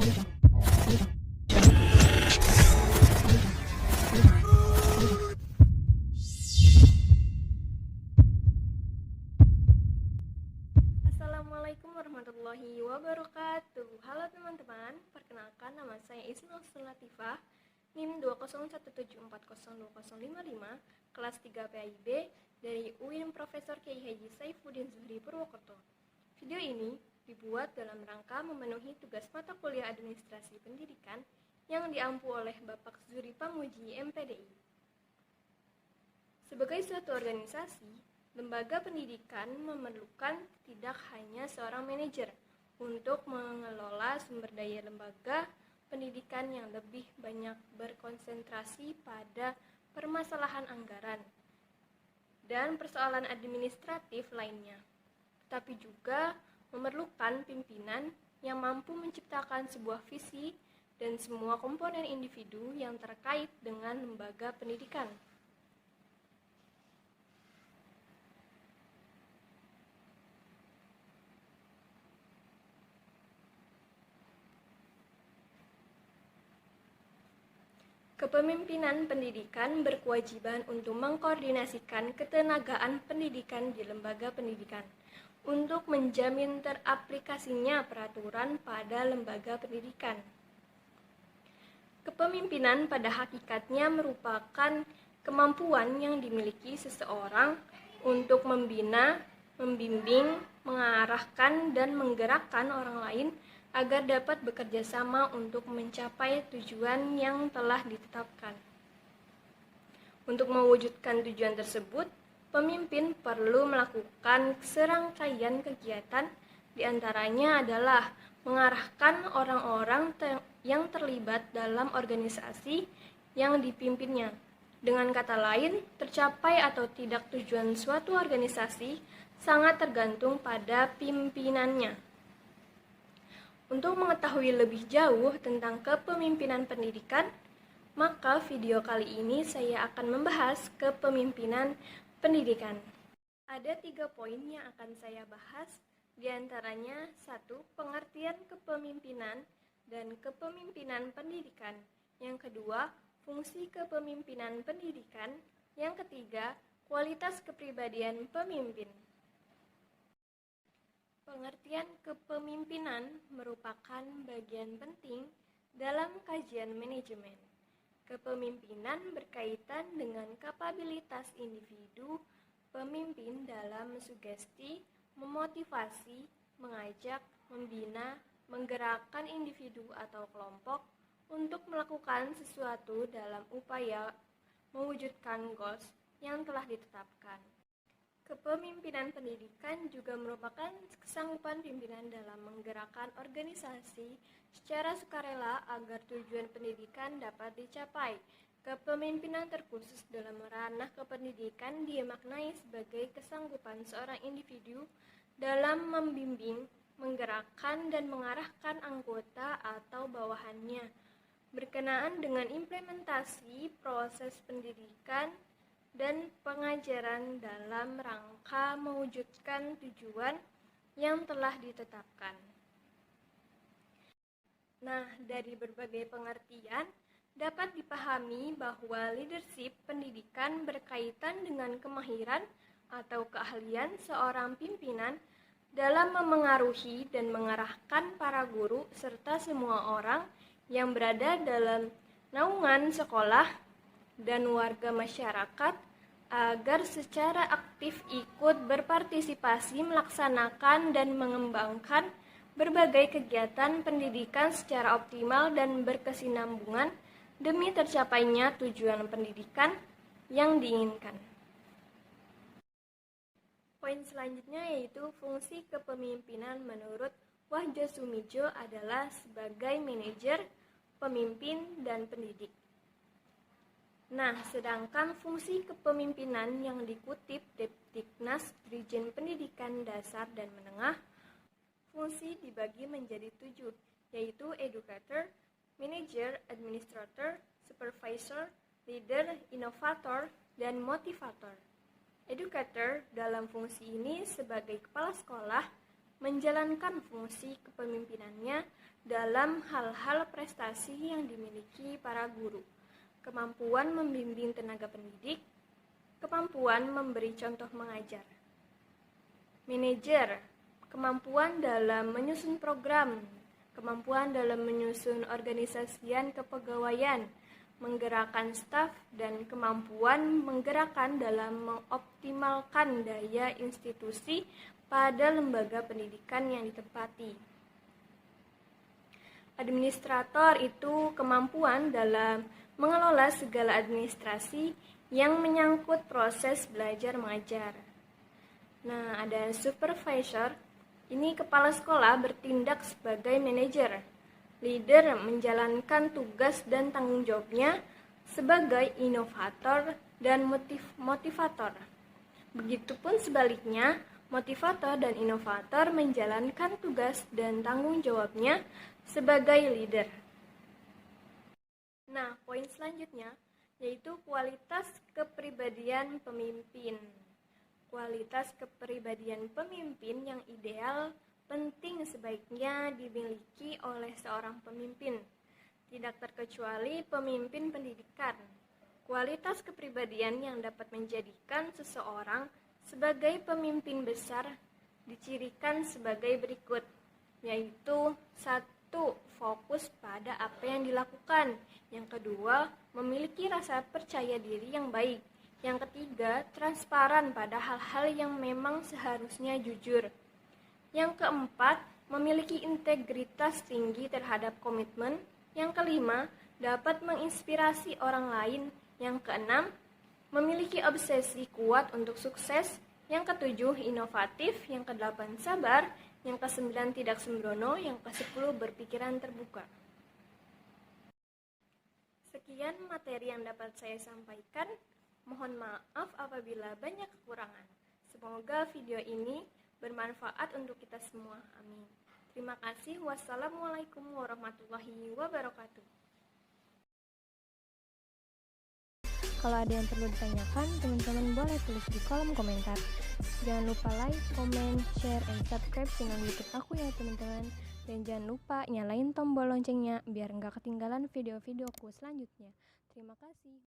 Assalamualaikum warahmatullahi wabarakatuh. Halo teman-teman, perkenalkan nama saya Isnul Latifah, NIM 201740205, kelas 3 PAIB dari UIN Profesor Kyai Haji Saifuddin Zuhri Purwokerto. Video ini dibuat dalam rangka memenuhi tugas mata kuliah administrasi pendidikan yang diampu oleh Bapak Zuhri Pamuji MPDI. Sebagai suatu organisasi, lembaga pendidikan memerlukan tidak hanya seorang manajer untuk mengelola sumber daya lembaga pendidikan yang lebih banyak berkonsentrasi pada permasalahan anggaran dan persoalan administratif lainnya, tetapi juga memerlukan pimpinan yang mampu menciptakan sebuah visi dan semua komponen individu yang terkait dengan lembaga pendidikan. Kepemimpinan pendidikan berkewajiban untuk mengkoordinasikan ketenagaan pendidikan di lembaga pendidikan untuk menjamin teraplikasinya peraturan pada lembaga pendidikan. Kepemimpinan pada hakikatnya merupakan kemampuan yang dimiliki seseorang untuk membina, membimbing, mengarahkan, dan menggerakkan orang lain agar dapat bekerja sama untuk mencapai tujuan yang telah ditetapkan. Untuk mewujudkan tujuan tersebut, pemimpin perlu melakukan serangkaian kegiatan, diantaranya adalah mengarahkan orang-orang yang terlibat dalam organisasi yang dipimpinnya. Dengan kata lain, tercapai atau tidak tujuan suatu organisasi sangat tergantung pada pimpinannya. Untuk mengetahui lebih jauh tentang kepemimpinan pendidikan, maka video kali ini saya akan membahas kepemimpinan pendidikan. Ada 3 poin yang akan saya bahas, diantaranya 1. Pengertian kepemimpinan dan kepemimpinan pendidikan. Yang kedua, fungsi kepemimpinan pendidikan. Yang ketiga, kualitas kepribadian pemimpin. Pengertian kepemimpinan merupakan bagian penting dalam kajian manajemen. Kepemimpinan berkaitan dengan kapabilitas individu pemimpin dalam sugesti, memotivasi, mengajak, membina, menggerakkan individu atau kelompok untuk melakukan sesuatu dalam upaya mewujudkan goals yang telah ditetapkan. Kepemimpinan pendidikan juga merupakan kesanggupan pimpinan dalam menggerakkan organisasi secara sukarela agar tujuan pendidikan dapat dicapai. Kepemimpinan terkhusus dalam ranah kependidikan dimaknai sebagai kesanggupan seorang individu dalam membimbing, menggerakkan, dan mengarahkan anggota atau bawahannya berkenaan dengan implementasi proses pendidikan dan pengajaran dalam rangka mewujudkan tujuan yang telah ditetapkan. Nah, dari berbagai pengertian dapat dipahami bahwa leadership pendidikan berkaitan dengan kemahiran atau keahlian seorang pimpinan dalam memengaruhi dan mengarahkan para guru serta semua orang yang berada dalam naungan sekolah dan warga masyarakat agar secara aktif ikut berpartisipasi melaksanakan dan mengembangkan berbagai kegiatan pendidikan secara optimal dan berkesinambungan demi tercapainya tujuan pendidikan yang diinginkan. Poin selanjutnya yaitu fungsi kepemimpinan menurut Wahjo Sumijo adalah sebagai manajer, pemimpin, dan pendidik. Nah, sedangkan fungsi kepemimpinan yang dikutip Depdiknas Dirjen Pendidikan Dasar dan Menengah, fungsi dibagi menjadi 7, yaitu educator, manager, administrator, supervisor, leader, inovator, dan motivator. Educator dalam fungsi ini sebagai kepala sekolah menjalankan fungsi kepemimpinannya dalam hal-hal prestasi yang dimiliki para guru, kemampuan membimbing tenaga pendidik, kemampuan memberi contoh mengajar. Manajer, kemampuan dalam menyusun program, kemampuan dalam menyusun organisasian kepegawaian, menggerakkan staf, dan kemampuan menggerakkan dalam mengoptimalkan daya institusi pada lembaga pendidikan yang ditempati. Administrator itu kemampuan dalam mengelola segala administrasi yang menyangkut proses belajar mengajar. Nah, ada supervisor. Ini kepala sekolah bertindak sebagai manajer. Leader menjalankan tugas dan tanggung jawabnya sebagai inovator dan motivator. Begitupun sebaliknya, motivator dan inovator menjalankan tugas dan tanggung jawabnya sebagai leader. Nah, poin selanjutnya yaitu kualitas kepribadian pemimpin. Kualitas kepribadian pemimpin yang ideal penting sebaiknya dimiliki oleh seorang pemimpin, tidak terkecuali pemimpin pendidikan. Kualitas kepribadian yang dapat menjadikan seseorang sebagai pemimpin besar dicirikan sebagai berikut, yaitu 1. Fokus pada apa yang dilakukan. Yang kedua, memiliki rasa percaya diri yang baik. Yang ketiga, transparan pada hal-hal yang memang seharusnya jujur. Yang keempat, memiliki integritas tinggi terhadap komitmen. Yang kelima, dapat menginspirasi orang lain. Yang keenam, memiliki obsesi kuat untuk sukses. Yang ketujuh, inovatif. Yang kedelapan, sabar. Yang kesembilan, tidak sembrono. Yang ke-10, berpikiran terbuka. Sekian materi yang dapat saya sampaikan. Mohon maaf apabila banyak kekurangan. Semoga video ini bermanfaat untuk kita semua. Amin. Terima kasih. Wassalamualaikum warahmatullahi wabarakatuh. Kalau ada yang perlu ditanyakan, teman-teman boleh tulis di kolom komentar. Jangan lupa like, comment, share, and subscribe channel YouTube aku ya teman-teman. Dan jangan lupa nyalain tombol loncengnya biar nggak ketinggalan video-videoku selanjutnya. Terima kasih.